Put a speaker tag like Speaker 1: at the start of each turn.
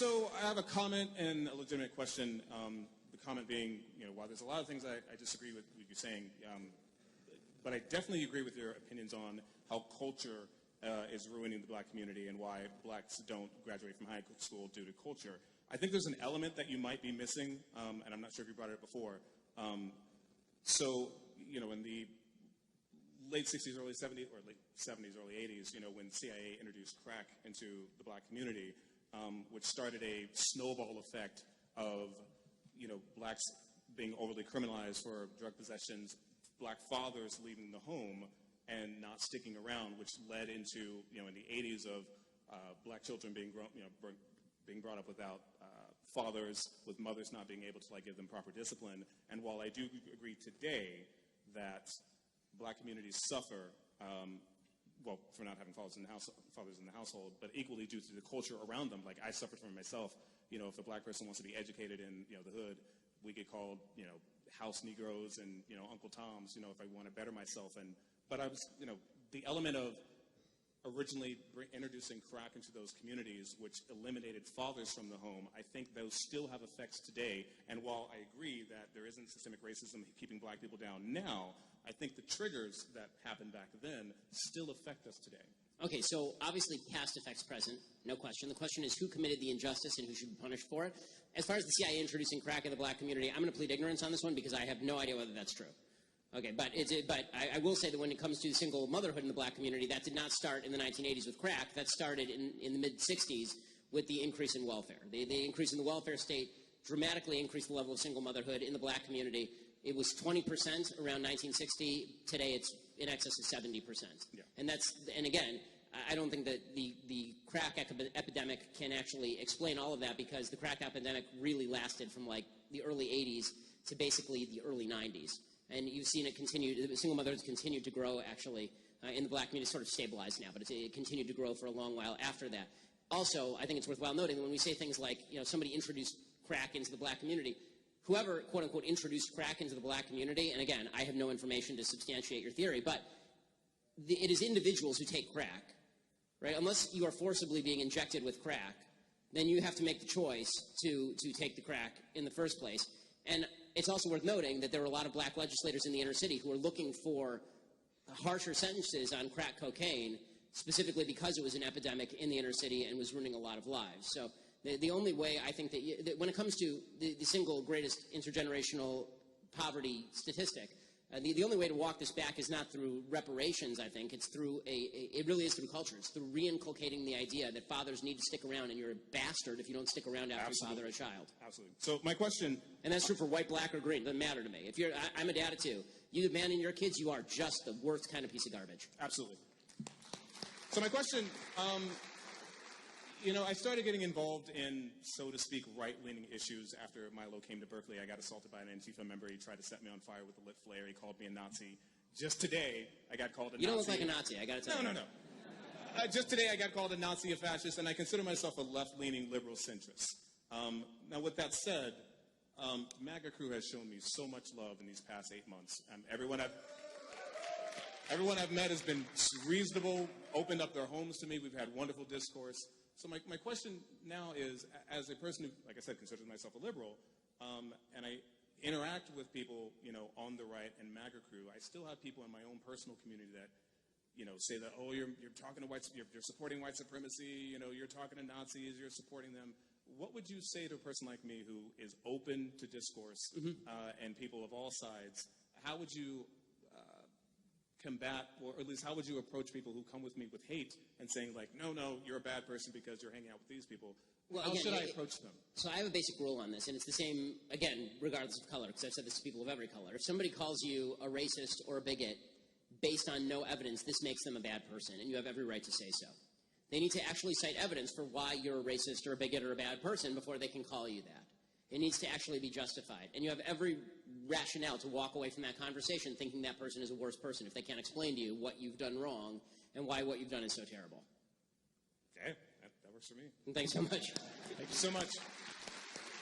Speaker 1: So I have a comment and a legitimate question. The comment being, while there's a lot of things I disagree with you saying, but I definitely agree with your opinions on how culture is ruining the black community and why blacks don't graduate from high school due to culture. I think there's an element that you might be missing, and I'm not sure if you brought it up before. In the late 60s, early 70s, or late 70s, early 80s, when CIA introduced crack into the black community, which started a snowball effect of, blacks being overly criminalized for drug possessions, black fathers leaving the home and not sticking around, which led into, in the 80s of black children being being brought up without fathers, with mothers not being able to give them proper discipline. And while I do agree today that black communities suffer, for not having fathers in the household, but equally due to the culture around them. Like I suffered from it myself. If a black person wants to be educated in the hood, we get called house Negroes and Uncle Toms. If I want to better myself, but I was the element of originally introducing crack into those communities, which eliminated fathers from the home. I think those still have effects today. And while I agree that there isn't systemic racism keeping black people down now, I think the triggers that happened back then still affect us today.
Speaker 2: Okay, so obviously past affects present, no question. The question is who committed the injustice and who should be punished for it. As far as the CIA introducing crack in the black community, I'm going to plead ignorance on this one because I have no idea whether that's true. Okay, but I will say that when it comes to single motherhood in the black community, that did not start in the 1980s with crack. That started in the mid-60s with the increase in welfare. The increase in the welfare state dramatically increased the level of single motherhood in the black community. It was 20% around 1960. Today it's in excess of 70%.
Speaker 1: Yeah.
Speaker 2: And again, I don't think that the crack epidemic can actually explain all of that because the crack epidemic really lasted from the early 80s to basically the early 90s. And you've seen it continue, single mothers continued to grow actually in the black community. It's sort of stabilized now, but it continued to grow for a long while after that. Also, I think it's worthwhile noting that when we say things like, somebody introduced crack into the black community, whoever, quote unquote, introduced crack into the black community, and again, I have no information to substantiate your theory, but it is individuals who take crack, right? Unless you are forcibly being injected with crack, then you have to make the choice to take the crack in the first place. And it's also worth noting that there were a lot of black legislators in the inner city who were looking for harsher sentences on crack cocaine, specifically because it was an epidemic in the inner city and was ruining a lot of lives. So the only way I think that when it comes to the single greatest intergenerational poverty statistic, the only way to walk this back is not through reparations, I think. It's through it really is through culture. It's through reinculcating the idea that fathers need to stick around, and you're a bastard if you don't stick around after you father a child.
Speaker 1: Absolutely. So my question...
Speaker 2: And that's true for white, black, or green. It doesn't matter to me. I'm a dad of two. You abandon your kids, you are just the worst kind of piece of garbage.
Speaker 1: Absolutely. So my question... I started getting involved in, so to speak, right-leaning issues after Milo came to Berkeley. I got assaulted by an Antifa member. He tried to set me on fire with a lit flare. He called me a Nazi. Just today, I got called a Nazi.
Speaker 2: You don't look like a Nazi, I got to tell you.
Speaker 1: No. Just today, I got called a Nazi, a fascist, and I consider myself a left-leaning liberal centrist. Now, with that said, MAGA crew has shown me so much love in these past 8 months. Everyone I've met has been reasonable, opened up their homes to me. We've had wonderful discourse. So my question now is, as a person who, like I said, considers myself a liberal, and I interact with people, on the right and MAGA crew, I still have people in my own personal community that, say that, oh, you're talking to you're supporting white supremacy, you're talking to Nazis, you're supporting them. What would you say to a person like me who is open to discourse and people of all sides? How would you combat, or at least how would you approach people who come with me with hate and saying no, you're a bad person because you're hanging out with these people?
Speaker 2: Well,
Speaker 1: how should I approach them?
Speaker 2: So I have a basic rule on this, and it's the same, again, regardless of color, because I've said this to people of every color. If somebody calls you a racist or a bigot based on no evidence, this makes them a bad person, and you have every right to say so. They need to actually cite evidence for why you're a racist or a bigot or a bad person before they can call you that. It needs to actually be justified. And you have every rationale to walk away from that conversation thinking that person is a worse person if they can't explain to you what you've done wrong and why what you've done is so terrible.
Speaker 1: Okay, that works for me.
Speaker 2: And thanks so much.
Speaker 1: Thank you so much.